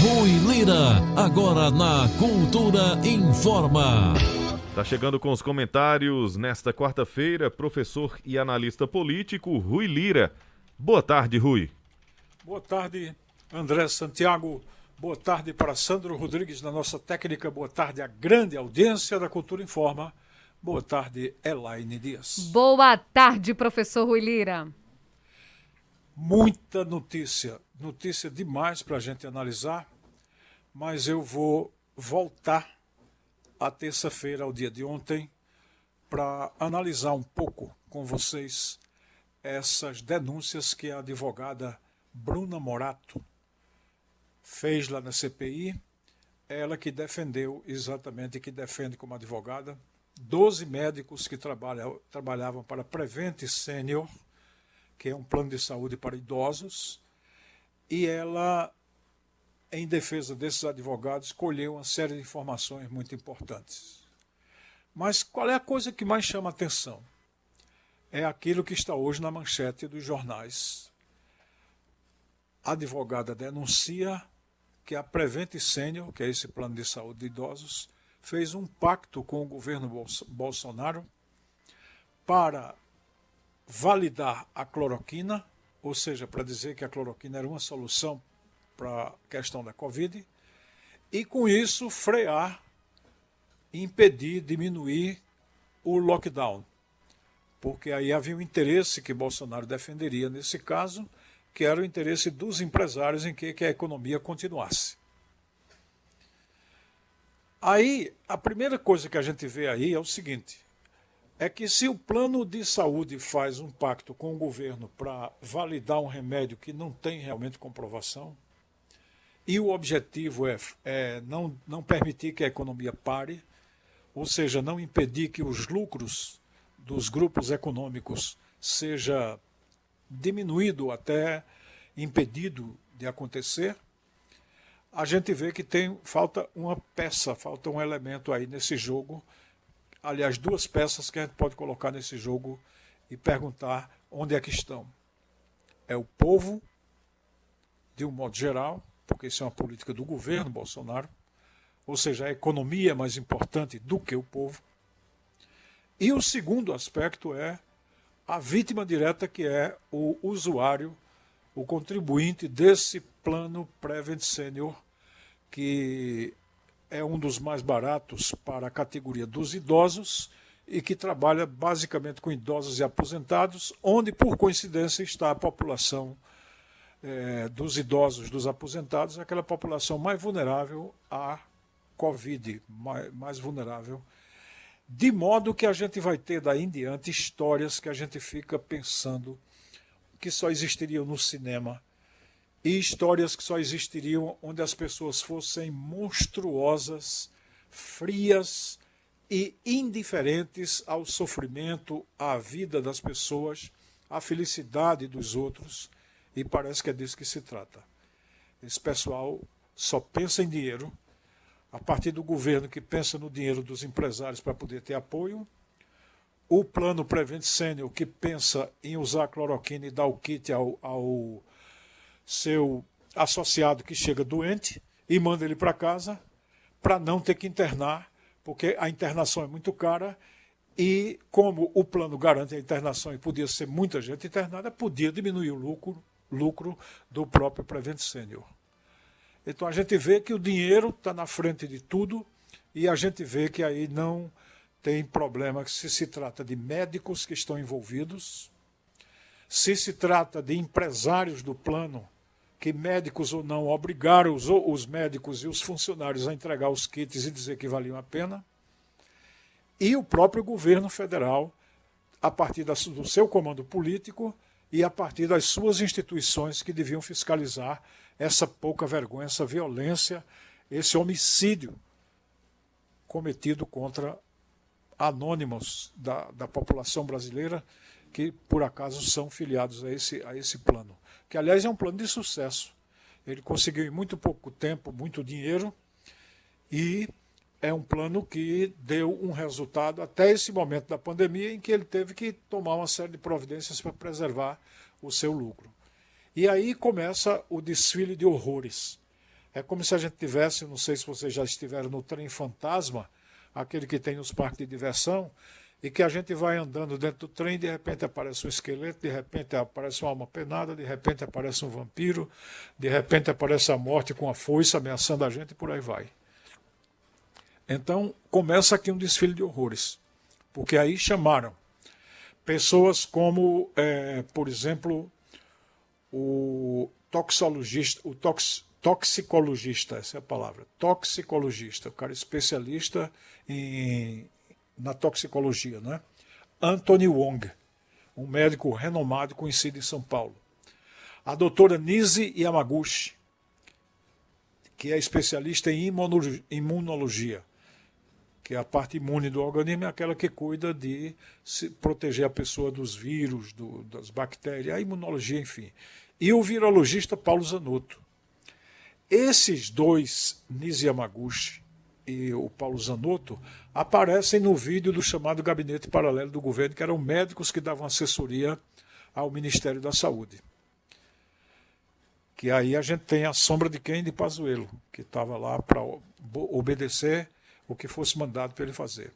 Rui Lira, agora na Cultura Informa. Tá chegando com os comentários nesta quarta-feira, professor e analista político Rui Lira. Boa tarde, Rui. Boa tarde, André Santiago. Boa tarde para Sandro Rodrigues, na nossa técnica. Boa tarde à grande audiência da Cultura Informa. Boa tarde, Elaine Dias. Boa tarde, professor Rui Lira. Muita notícia demais para a gente analisar, mas eu vou voltar à terça-feira, ao dia de ontem, para analisar um pouco com vocês essas denúncias que a advogada Bruna Morato fez lá na CPI. Ela que defendeu exatamente, que defende como advogada, 12 médicos que trabalhavam para Prevent Senior, que é um plano de saúde para idosos, e ela, em defesa desses advogados, colheu uma série de informações muito importantes. Mas qual é a coisa que mais chama a atenção? É aquilo que está hoje na manchete dos jornais. A advogada denuncia que a Prevent Senior, que é esse plano de saúde de idosos, fez um pacto com o governo Bolsonaro para validar a cloroquina, ou seja, para dizer que a cloroquina era uma solução para a questão da Covid, e com isso frear, impedir, diminuir o lockdown. Porque aí havia um interesse que Bolsonaro defenderia nesse caso, que era o interesse dos empresários em que a economia continuasse. Aí, a primeira coisa que a gente vê aí é o seguinte, é que se o plano de saúde faz um pacto com o governo para validar um remédio que não tem realmente comprovação, e o objetivo é não permitir que a economia pare, ou seja, não impedir que os lucros dos grupos econômicos seja diminuído até impedido de acontecer, a gente vê que falta uma peça, falta um elemento aí nesse jogo. Aliás, duas peças que a gente pode colocar nesse jogo e perguntar onde é que estão. É o povo, de um modo geral, porque isso é uma política do governo Bolsonaro, ou seja, a economia é mais importante do que o povo. E o segundo aspecto é a vítima direta, que é o usuário, o contribuinte desse plano Prevent Senior, que é um dos mais baratos para a categoria dos idosos e que trabalha basicamente com idosos e aposentados, onde, por coincidência, está a população dos idosos, dos aposentados, aquela população mais vulnerável à Covid, mais vulnerável. De modo que a gente vai ter daí em diante histórias que a gente fica pensando que só existiriam no cinema, e histórias que só existiriam onde as pessoas fossem monstruosas, frias e indiferentes ao sofrimento, à vida das pessoas, à felicidade dos outros, e parece que é disso que se trata. Esse pessoal só pensa em dinheiro, a partir do governo que pensa no dinheiro dos empresários para poder ter apoio, o plano Prevent Senior que pensa em usar a cloroquina e dar o kit ao seu associado que chega doente e manda ele para casa para não ter que internar, porque a internação é muito cara e como o plano garante a internação e podia ser muita gente internada, podia diminuir o lucro do próprio Prevent Senior. Então a gente vê que o dinheiro está na frente de tudo e a gente vê que aí não tem problema se trata de médicos que estão envolvidos, se trata de empresários do plano, que médicos ou não obrigaram os médicos e os funcionários a entregar os kits e dizer que valiam a pena, e o próprio governo federal, a partir do seu comando político e a partir das suas instituições que deviam fiscalizar essa pouca vergonha, essa violência, esse homicídio cometido contra anônimos da população brasileira que, por acaso, são filiados a esse plano. Que, aliás, é um plano de sucesso. Ele conseguiu, em muito pouco tempo, muito dinheiro e é um plano que deu um resultado até esse momento da pandemia em que ele teve que tomar uma série de providências para preservar o seu lucro. E aí começa o desfile de horrores. É como se a gente tivesse, não sei se vocês já estiveram no trem fantasma, aquele que tem nos parques de diversão, e que a gente vai andando dentro do trem, de repente aparece um esqueleto, de repente aparece uma alma penada, de repente aparece um vampiro, de repente aparece a morte com a foice ameaçando a gente e por aí vai. Então começa aqui um desfile de horrores, porque aí chamaram pessoas como, por exemplo, o toxicologista, essa é a palavra, toxicologista, o cara especialista na toxicologia, né? Anthony Wong, um médico renomado conhecido em São Paulo. A doutora Nise Yamaguchi, que é especialista em imunologia, que é a parte imune do organismo, é aquela que cuida de proteger a pessoa dos vírus, das bactérias, a imunologia, enfim. E o virologista Paulo Zanotto. Esses dois, Nise Yamaguchi e o Paulo Zanotto, aparecem no vídeo do chamado Gabinete Paralelo do Governo, que eram médicos que davam assessoria ao Ministério da Saúde. Que aí a gente tem a sombra de quem? De Pazuello, que estava lá para obedecer o que fosse mandado para ele fazer.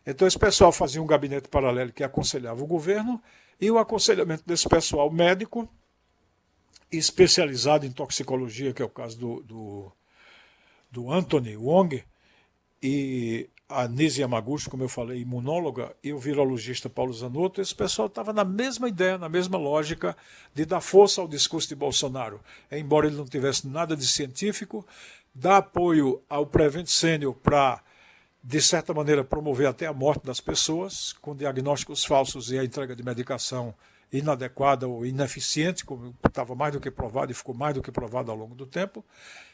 Então esse pessoal fazia um gabinete paralelo que aconselhava o governo, e o aconselhamento desse pessoal médico, especializado em toxicologia, que é o caso do Anthony Wong, e a Nise Yamaguchi, como eu falei, imunóloga, e o virologista Paulo Zanotto, esse pessoal estava na mesma ideia, na mesma lógica de dar força ao discurso de Bolsonaro, embora ele não tivesse nada de científico, dar apoio ao Prevent Senior para, de certa maneira, promover até a morte das pessoas, com diagnósticos falsos e a entrega de medicação inadequada ou ineficiente, como estava mais do que provado e ficou mais do que provado ao longo do tempo.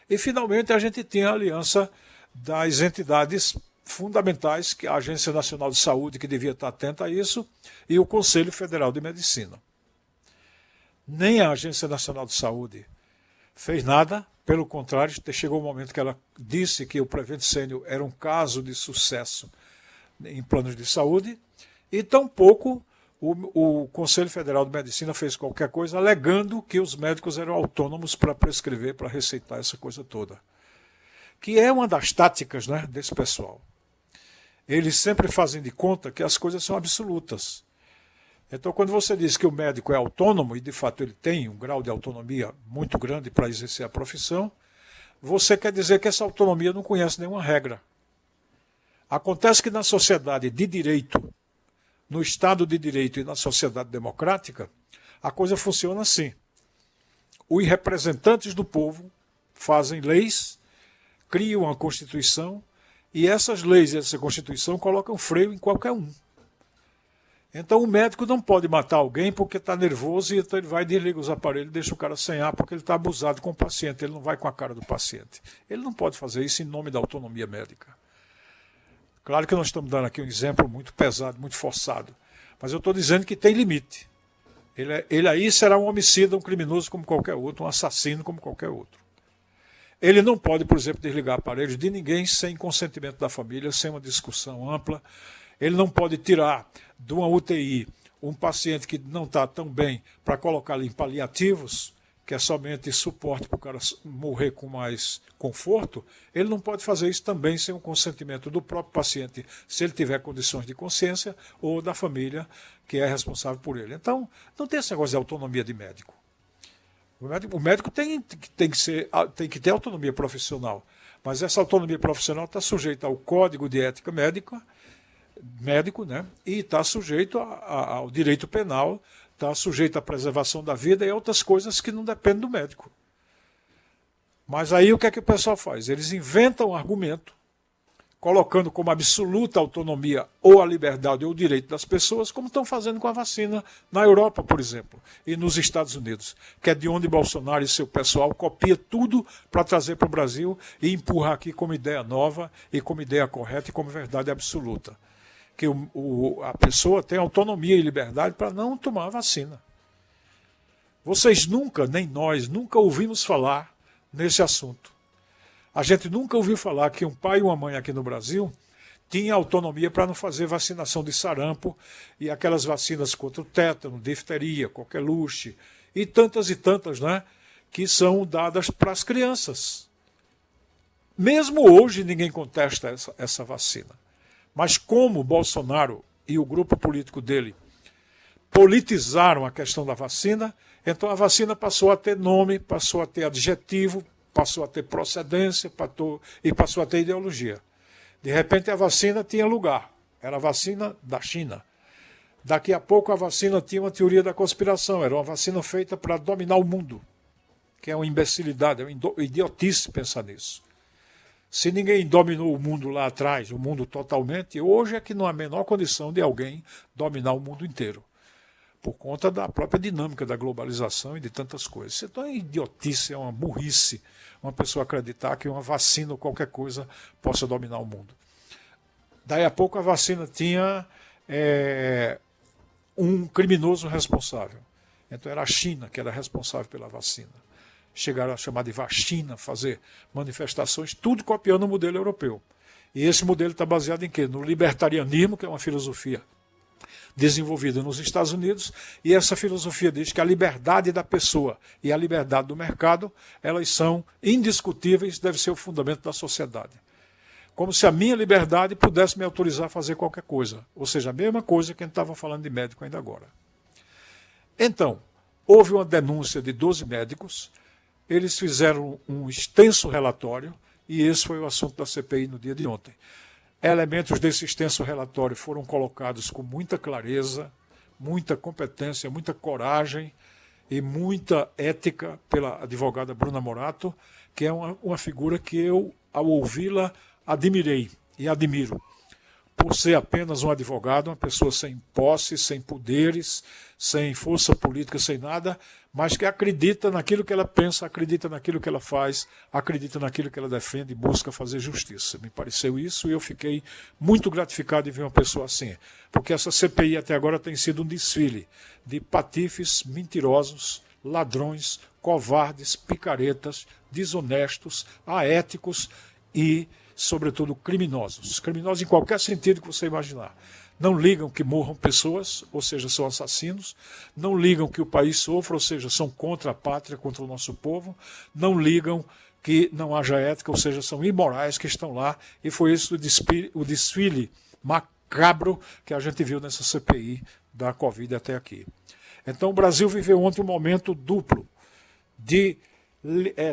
E, finalmente, a gente tinha a aliança das entidades fundamentais, que a Agência Nacional de Saúde, que devia estar atenta a isso, e o Conselho Federal de Medicina. Nem a Agência Nacional de Saúde fez nada, pelo contrário, chegou o momento que ela disse que o Prevent Senior era um caso de sucesso em planos de saúde, e tampouco o Conselho Federal de Medicina fez qualquer coisa, alegando que os médicos eram autônomos para prescrever, para receitar essa coisa toda. Que é uma das táticas, né, desse pessoal. Eles sempre fazem de conta que as coisas são absolutas. Então, quando você diz que o médico é autônomo, e de fato ele tem um grau de autonomia muito grande para exercer a profissão, você quer dizer que essa autonomia não conhece nenhuma regra. Acontece que na sociedade de direito, no Estado de Direito e na sociedade democrática, a coisa funciona assim. Os representantes do povo fazem leis, criam a Constituição, e essas leis e essa Constituição colocam freio em qualquer um. Então o médico não pode matar alguém porque está nervoso, e então ele vai, desliga os aparelhos e deixa o cara sem ar porque ele está abusado com o paciente, ele não vai com a cara do paciente. Ele não pode fazer isso em nome da autonomia médica. Claro que nós estamos dando aqui um exemplo muito pesado, muito forçado, mas eu estou dizendo que tem limite. Ele aí será um homicida, um criminoso como qualquer outro, um assassino como qualquer outro. Ele não pode, por exemplo, desligar aparelhos de ninguém sem consentimento da família, sem uma discussão ampla. Ele não pode tirar de uma UTI um paciente que não está tão bem para colocar ali em paliativos, que é somente suporte para o cara morrer com mais conforto. Ele não pode fazer isso também sem o consentimento do próprio paciente, se ele tiver condições de consciência, ou da família que é responsável por ele. Então, não tem esse negócio de autonomia de médico. O médico tem que ter autonomia profissional, mas essa autonomia profissional está sujeita ao Código de Ética médico, né? E está sujeito ao direito penal, está sujeito à preservação da vida e outras coisas que não dependem do médico. Mas aí o que é que o pessoal faz? Eles inventam um argumento, colocando como absoluta autonomia ou a liberdade ou o direito das pessoas, como estão fazendo com a vacina na Europa, por exemplo, e nos Estados Unidos, que é de onde Bolsonaro e seu pessoal copia tudo para trazer para o Brasil e empurrar aqui como ideia nova e como ideia correta e como verdade absoluta. Que a pessoa tem autonomia e liberdade para não tomar a vacina. Vocês nunca, nem nós, nunca ouvimos falar nesse assunto. A gente nunca ouviu falar que um pai e uma mãe aqui no Brasil tinha autonomia para não fazer vacinação de sarampo e aquelas vacinas contra o tétano, difteria, coqueluche e tantas, né, que são dadas para as crianças. Mesmo hoje ninguém contesta essa vacina. Mas como Bolsonaro e o grupo político dele politizaram a questão da vacina, então a vacina passou a ter nome, passou a ter adjetivo, passou a ter procedência e passou a ter ideologia. De repente a vacina tinha lugar, era a vacina da China. Daqui a pouco a vacina tinha uma teoria da conspiração, era uma vacina feita para dominar o mundo, que é uma imbecilidade, é uma idiotice pensar nisso. Se ninguém dominou o mundo lá atrás, o mundo totalmente, hoje é que não há a menor condição de alguém dominar o mundo inteiro, por conta da própria dinâmica da globalização e de tantas coisas. Então é idiotice, é uma burrice uma pessoa acreditar que uma vacina ou qualquer coisa possa dominar o mundo. Daí a pouco a vacina tinha um criminoso responsável. Então era a China que era responsável pela vacina. Chegaram a chamar de vacina, fazer manifestações, tudo copiando o modelo europeu. E esse modelo está baseado em quê? No libertarianismo, que é uma filosofia desenvolvida nos Estados Unidos, e essa filosofia diz que a liberdade da pessoa e a liberdade do mercado, elas são indiscutíveis, deve ser o fundamento da sociedade. Como se a minha liberdade pudesse me autorizar a fazer qualquer coisa. Ou seja, a mesma coisa que a gente estava falando de médico ainda agora. Então, houve uma denúncia de 12 médicos, eles fizeram um extenso relatório, e esse foi o assunto da CPI no dia de ontem. Elementos desse extenso relatório foram colocados com muita clareza, muita competência, muita coragem e muita ética pela advogada Bruna Morato, que é uma figura que eu, ao ouvi-la, admirei e admiro. Por ser apenas um advogado, uma pessoa sem posse, sem poderes, sem força política, sem nada, mas que acredita naquilo que ela pensa, acredita naquilo que ela faz, acredita naquilo que ela defende e busca fazer justiça. Me pareceu isso e eu fiquei muito gratificado em ver uma pessoa assim, porque essa CPI até agora tem sido um desfile de patifes, mentirosos, ladrões, covardes, picaretas, desonestos, aéticos e, sobretudo, criminosos. Criminosos em qualquer sentido que você imaginar. Não ligam que morram pessoas, ou seja, são assassinos. Não ligam que o país sofra, ou seja, são contra a pátria, contra o nosso povo. Não ligam que não haja ética, ou seja, são imorais que estão lá. E foi esse o desfile macabro que a gente viu nessa CPI da Covid até aqui. Então o Brasil viveu ontem um momento duplo de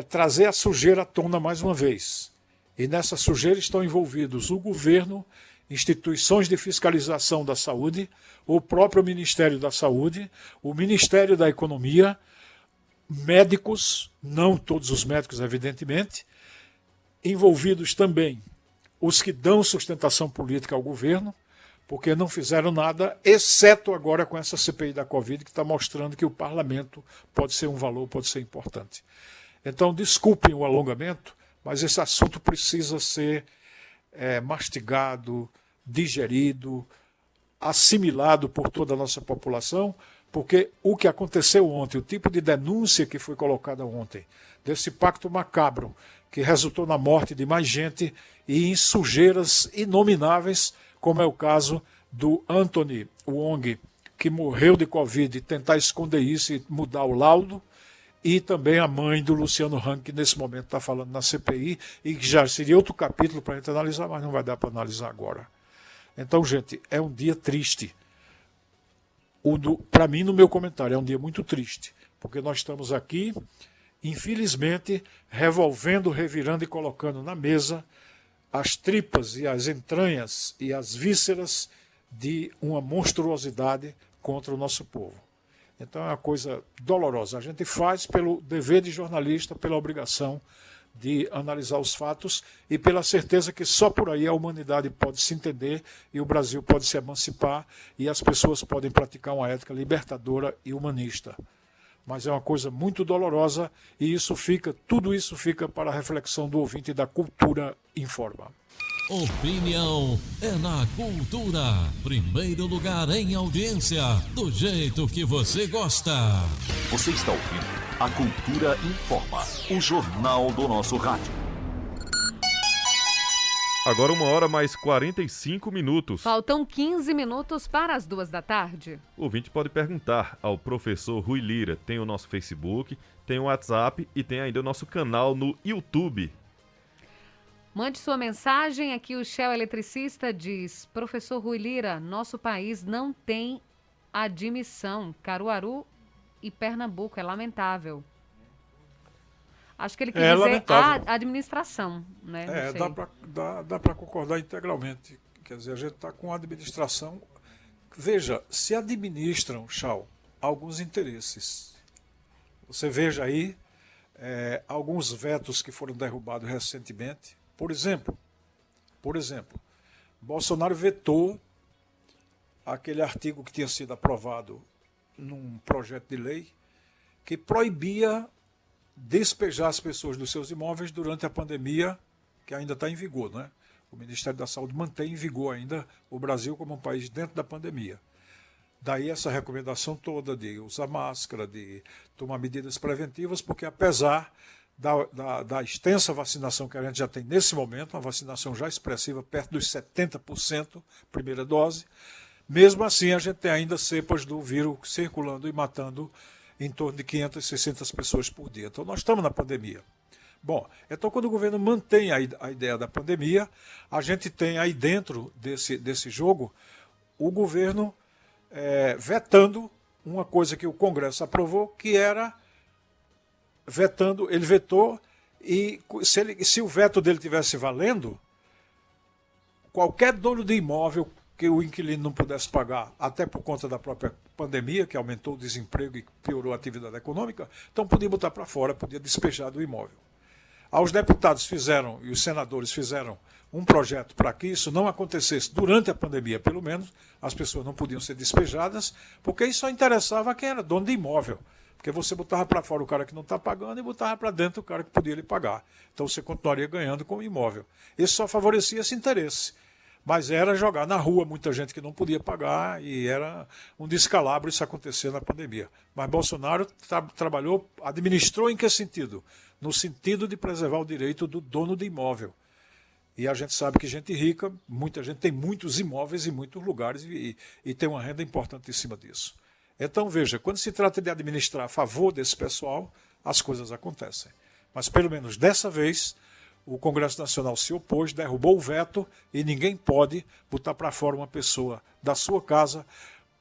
trazer a sujeira à tona mais uma vez. E nessa sujeira estão envolvidos o governo, instituições de fiscalização da saúde, o próprio Ministério da Saúde, o Ministério da Economia, médicos, não todos os médicos, evidentemente, envolvidos também os que dão sustentação política ao governo, porque não fizeram nada, exceto agora com essa CPI da Covid, que está mostrando que o parlamento pode ser um valor, pode ser importante. Então, desculpem o alongamento, mas esse assunto precisa ser mastigado, digerido, assimilado por toda a nossa população, porque o que aconteceu ontem, o tipo de denúncia que foi colocada ontem, desse pacto macabro, que resultou na morte de mais gente e em sujeiras inomináveis, como é o caso do Anthony Wong, que morreu de Covid, e tentar esconder isso e mudar o laudo, e também a mãe do Luciano Hang, que nesse momento está falando na CPI, e que já seria outro capítulo para a gente analisar, mas não vai dar para analisar agora. Então, gente, é um dia triste. Para mim, no meu comentário, é um dia muito triste, porque nós estamos aqui, infelizmente, revolvendo, revirando e colocando na mesa as tripas e as entranhas e as vísceras de uma monstruosidade contra o nosso povo. Então é uma coisa dolorosa. A gente faz pelo dever de jornalista, pela obrigação de analisar os fatos e pela certeza que só por aí a humanidade pode se entender e o Brasil pode se emancipar e as pessoas podem praticar uma ética libertadora e humanista. Mas é uma coisa muito dolorosa e tudo isso fica para a reflexão do ouvinte da Cultura Informa. Opinião é na Cultura. Primeiro lugar em audiência, do jeito que você gosta. Você está ouvindo a Cultura Informa, o jornal do nosso rádio. Agora 1h mais 45 minutos. Faltam 15 minutos para as 2 da tarde. O ouvinte pode perguntar ao professor Rui Lira. Tem o nosso Facebook, tem o WhatsApp e tem ainda o nosso canal no YouTube. Mande sua mensagem. Aqui o Shell Eletricista diz: Professor Rui Lira, nosso país não tem admissão. Caruaru e Pernambuco, é lamentável. Acho que ele quis dizer lamentável. a administração, né? Não sei. Dá para concordar integralmente. Quer dizer, a gente está com a administração. Veja, se administram, Chau, alguns interesses. Você veja aí alguns vetos que foram derrubados recentemente. Por exemplo, Bolsonaro vetou aquele artigo que tinha sido aprovado num projeto de lei que proibia despejar as pessoas dos seus imóveis durante a pandemia, que ainda está em vigor, né? O Ministério da Saúde mantém em vigor ainda o Brasil como um país dentro da pandemia. Daí essa recomendação toda de usar máscara, de tomar medidas preventivas, porque apesar da extensa vacinação que a gente já tem nesse momento, uma vacinação já expressiva, perto dos 70%, primeira dose, mesmo assim a gente tem ainda cepas do vírus circulando e matando em torno de 500, 600 pessoas por dia. Então nós estamos na pandemia. Bom, então quando o governo mantém a ideia da pandemia, a gente tem aí dentro desse jogo o governo vetando uma coisa que o Congresso aprovou, que era ele vetou, e se o veto dele tivesse valendo, qualquer dono de imóvel que o inquilino não pudesse pagar, até por conta da própria pandemia, que aumentou o desemprego e piorou a atividade econômica, então podia botar para fora, podia despejar do imóvel. Os deputados fizeram, e os senadores fizeram, um projeto para que isso não acontecesse durante a pandemia, pelo menos, as pessoas não podiam ser despejadas, porque isso só interessava a quem era dono de imóvel. Porque você botava para fora o cara que não está pagando e botava para dentro o cara que podia lhe pagar. Então você continuaria ganhando com o imóvel. Isso só favorecia esse interesse. Mas era jogar na rua muita gente que não podia pagar e era um descalabro isso acontecer na pandemia. Mas Bolsonaro administrou em que sentido? No sentido de preservar o direito do dono de imóvel. E a gente sabe que gente rica, muita gente tem muitos imóveis em muitos lugares e tem uma renda importante em cima disso. Então, veja, quando se trata de administrar a favor desse pessoal, as coisas acontecem. Mas, pelo menos dessa vez, o Congresso Nacional se opôs, derrubou o veto e ninguém pode botar para fora uma pessoa da sua casa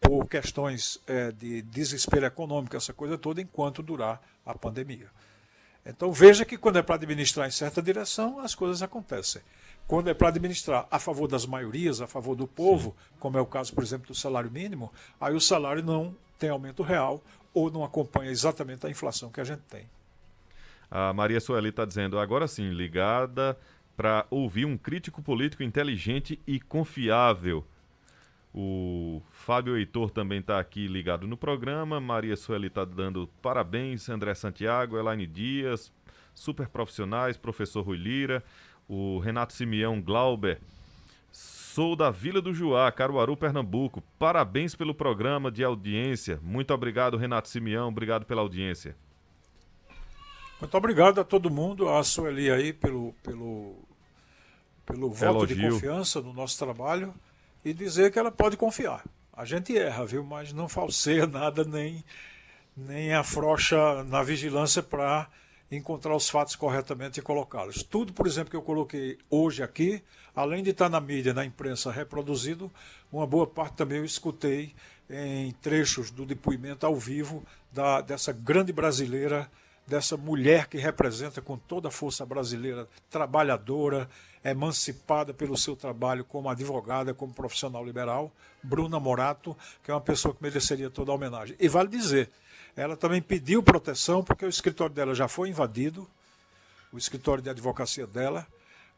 por questões de desespero econômico, essa coisa toda, enquanto durar a pandemia. Então, veja que quando é para administrar em certa direção, as coisas acontecem. Quando é para administrar a favor das maiorias, a favor do povo, como é o caso, por exemplo, do salário mínimo, aí o salário não tem aumento real ou não acompanha exatamente a inflação que a gente tem. A Maria Sueli está dizendo, agora sim, ligada para ouvir um crítico político inteligente e confiável. O Fábio Heitor também está aqui ligado no programa. Maria Sueli está dando parabéns. André Santiago, Elaine Dias, super profissionais, professor Rui Lira. O Renato Simeão Glauber. Sou da Vila do Juá, Caruaru, Pernambuco. Parabéns pelo programa de audiência. Muito obrigado, Renato Simeão. Obrigado pela audiência. Muito obrigado a todo mundo, a Sueli aí pelo voto de confiança no nosso trabalho e dizer que ela pode confiar. A gente erra, viu? Mas não falseia nada, nem afrouxa na vigilância para encontrar os fatos corretamente e colocá-los. Tudo, por exemplo, que eu coloquei hoje aqui, além de estar na mídia, na imprensa reproduzido, uma boa parte também eu escutei em trechos do depoimento ao vivo dessa grande brasileira, dessa mulher que representa com toda a força brasileira, trabalhadora, emancipada pelo seu trabalho como advogada, como profissional liberal, Bruna Morato, que é uma pessoa que mereceria toda a homenagem. E vale dizer, ela também pediu proteção porque o escritório dela já foi invadido, o escritório de advocacia dela,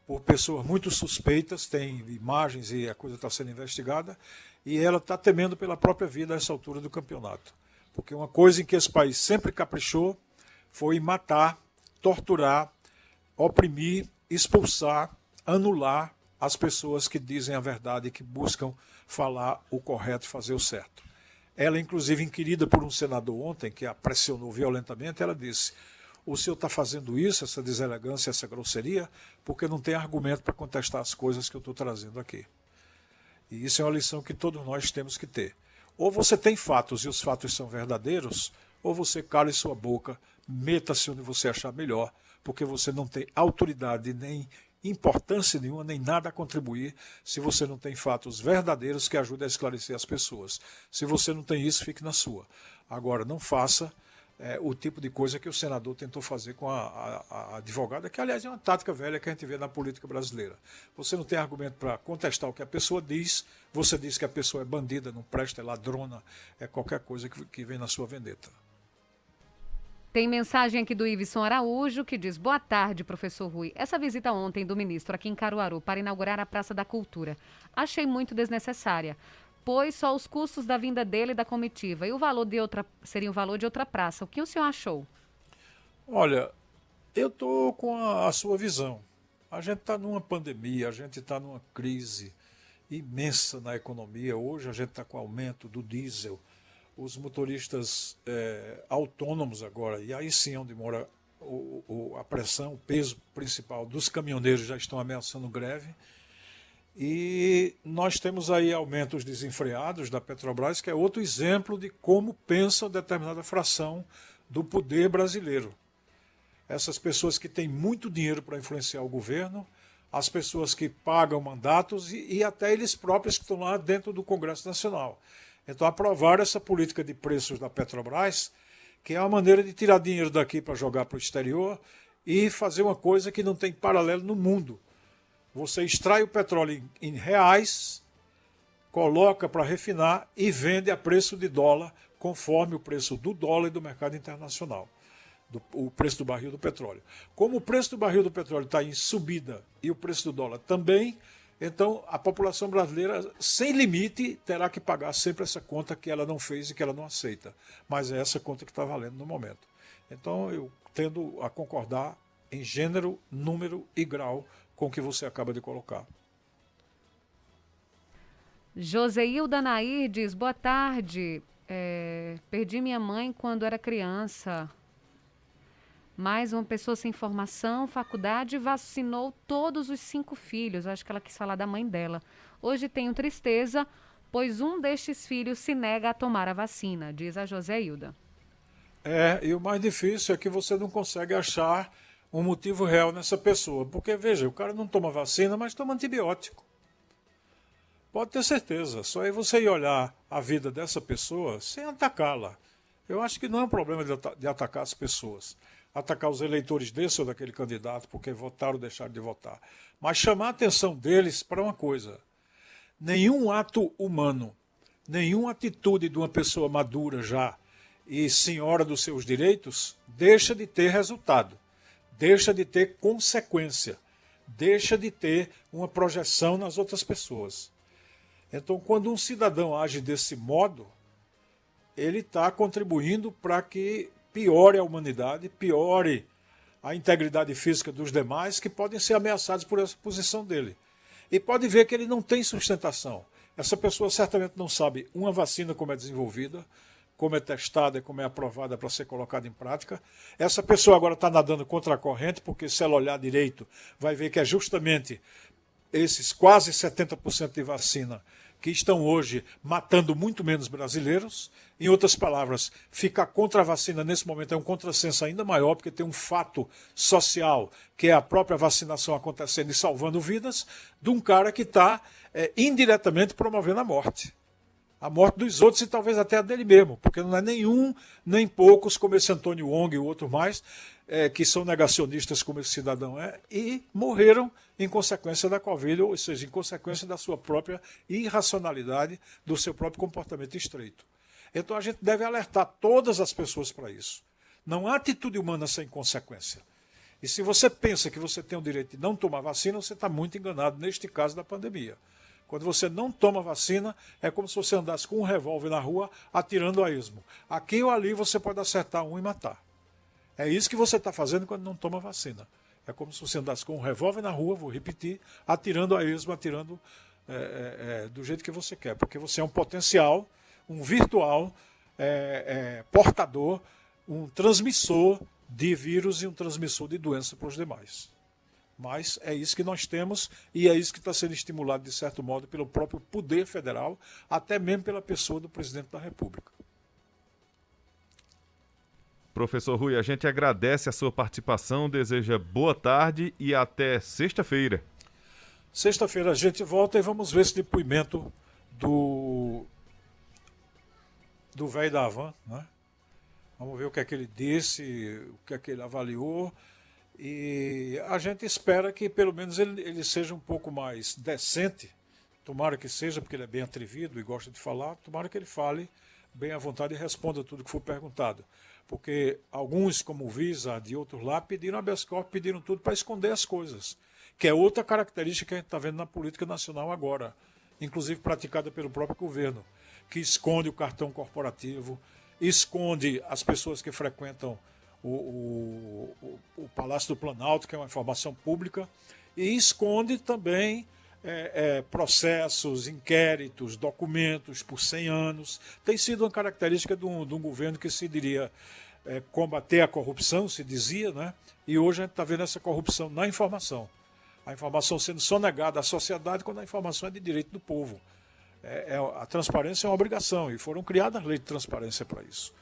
por pessoas muito suspeitas, tem imagens e a coisa está sendo investigada, e ela está temendo pela própria vida a essa altura do campeonato. Porque uma coisa em que esse país sempre caprichou foi matar, torturar, oprimir, expulsar, anular as pessoas que dizem a verdade e que buscam falar o correto e fazer o certo. Ela, inclusive, inquirida por um senador ontem, que a pressionou violentamente, ela disse: o senhor está fazendo isso, essa deselegância, essa grosseria, porque não tem argumento para contestar as coisas que eu estou trazendo aqui. E isso é uma lição que todos nós temos que ter. Ou você tem fatos e os fatos são verdadeiros, ou você cale sua boca, meta-se onde você achar melhor, porque você não tem autoridade nem importância nenhuma, nem nada a contribuir se você não tem fatos verdadeiros que ajudem a esclarecer as pessoas. Se você não tem isso, fique na sua. Agora, não faça o tipo de coisa que o senador tentou fazer com a advogada, que, aliás, é uma tática velha que a gente vê na política brasileira. Você não tem argumento para contestar o que a pessoa diz, você diz que a pessoa é bandida, não presta, é ladrona, é qualquer coisa que vem na sua vendetta. Tem mensagem aqui do Iveson Araújo, que diz: boa tarde, professor Rui. Essa visita ontem do ministro aqui em Caruaru para inaugurar a Praça da Cultura, achei muito desnecessária, pois só os custos da vinda dele e da comitiva e o valor de outra seria o valor de outra praça. O que o senhor achou? Olha, eu estou com a sua visão. A gente está numa pandemia, a gente está numa crise imensa na economia. Hoje a gente está com aumento do diesel, os motoristas autônomos agora, e aí sim onde mora a pressão, o peso principal dos caminhoneiros já estão ameaçando greve. E nós temos aí aumentos desenfreados da Petrobras, que é outro exemplo de como pensa determinada fração do poder brasileiro. Essas pessoas que têm muito dinheiro para influenciar o governo, as pessoas que pagam mandatos e até eles próprios que estão lá dentro do Congresso Nacional. Então, aprovar essa política de preços da Petrobras, que é uma maneira de tirar dinheiro daqui para jogar para o exterior e fazer uma coisa que não tem paralelo no mundo. Você extrai o petróleo em reais, coloca para refinar e vende a preço de dólar, conforme o preço do dólar e do mercado internacional, o preço do barril do petróleo. Como o preço do barril do petróleo está em subida e o preço do dólar também, então a população brasileira, sem limite, terá que pagar sempre essa conta que ela não fez e que ela não aceita. Mas é essa conta que está valendo no momento. Então eu tendo a concordar em gênero, número e grau com o que você acaba de colocar. Joseilda Nair diz: boa tarde, perdi minha mãe quando era criança. Mais uma pessoa sem formação, faculdade, vacinou todos os 5 filhos. Acho que ela quis falar da mãe dela. Hoje tenho tristeza, pois um destes filhos se nega a tomar a vacina, diz a Joseilda. E o mais difícil é que você não consegue achar um motivo real nessa pessoa. Porque, veja, o cara não toma vacina, mas toma antibiótico. Pode ter certeza. Só aí você ir olhar a vida dessa pessoa sem atacá-la. Eu acho que não é um problema de atacar as pessoas. Atacar os eleitores desse ou daquele candidato porque votaram ou deixaram de votar. Mas chamar a atenção deles para uma coisa. Nenhum ato humano, nenhuma atitude de uma pessoa madura já e senhora dos seus direitos deixa de ter resultado. Deixa de ter consequência, deixa de ter uma projeção nas outras pessoas. Então, quando um cidadão age desse modo, ele está contribuindo para que piore a humanidade, piore a integridade física dos demais, que podem ser ameaçados por essa posição dele. E pode ver que ele não tem sustentação. Essa pessoa certamente não sabe uma vacina como é desenvolvida, como é testada, como é aprovada para ser colocada em prática. Essa pessoa agora está nadando contra a corrente, porque se ela olhar direito, vai ver que é justamente esses quase 70% de vacina que estão hoje matando muito menos brasileiros. Em outras palavras, ficar contra a vacina nesse momento é um contrassenso ainda maior, porque tem um fato social, que é a própria vacinação acontecendo e salvando vidas, de um cara que está indiretamente promovendo a morte. A morte dos outros e talvez até a dele mesmo, porque não é nenhum, nem poucos, como esse Antônio Wong e outros mais, que são negacionistas como esse cidadão e morreram em consequência da Covid, ou seja, em consequência da sua própria irracionalidade, do seu próprio comportamento estreito. Então a gente deve alertar todas as pessoas para isso. Não há atitude humana sem consequência. E se você pensa que você tem o direito de não tomar vacina, você está muito enganado neste caso da pandemia. Quando você não toma vacina, é como se você andasse com um revólver na rua atirando a esmo. Aqui ou ali você pode acertar um e matar. É isso que você está fazendo quando não toma vacina. É como se você andasse com um revólver na rua, vou repetir, atirando a esmo, atirando do jeito que você quer. Porque você é um potencial, um virtual portador, um transmissor de vírus e um transmissor de doença para os demais. Mas é isso que nós temos e é isso que está sendo estimulado, de certo modo, pelo próprio poder federal, até mesmo pela pessoa do presidente da República. Professor Rui, a gente agradece a sua participação, deseja boa tarde e até sexta-feira. Sexta-feira a gente volta e vamos ver esse depoimento do velho da Havan, né? Vamos ver o que é que ele disse, o que é que ele avaliou. E a gente espera que pelo menos ele seja um pouco mais decente. Tomara que seja, porque ele é bem atrevido e gosta de falar. Tomara que ele fale bem à vontade e responda tudo que for perguntado. Porque alguns, como o Visa, de outros lá, pediram habeas corpus, pediram tudo para esconder as coisas. Que é outra característica que a gente está vendo na política nacional agora, inclusive praticada pelo próprio governo, que esconde o cartão corporativo, esconde as pessoas que frequentam o Palácio do Planalto, que é uma informação pública, e esconde também processos, inquéritos, documentos por 100 anos. Tem sido uma característica de um governo que se diria combater a corrupção, se dizia, né? E hoje a gente está vendo essa corrupção na informação. A informação sendo sonegada à sociedade quando a informação é de direito do povo. A transparência é uma obrigação e foram criadas leis de transparência para isso.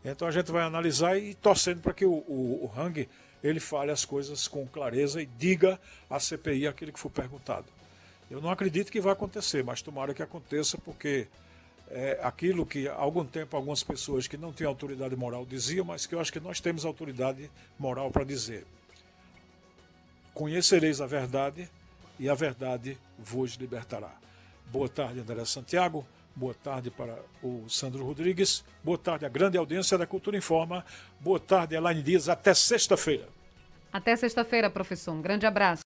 Então a gente vai analisar e torcendo para que o Hang ele fale as coisas com clareza e diga à CPI aquilo que for perguntado. Eu não acredito que vai acontecer, mas tomara que aconteça, porque é aquilo que há algum tempo algumas pessoas que não têm autoridade moral diziam, mas que eu acho que nós temos autoridade moral para dizer. Conhecereis a verdade e a verdade vos libertará. Boa tarde, André Santiago. Boa tarde para o Sandro Rodrigues. Boa tarde à grande audiência da Cultura Informa. Boa tarde, Elaine Dias. Até sexta-feira. Até sexta-feira, professor. Um grande abraço.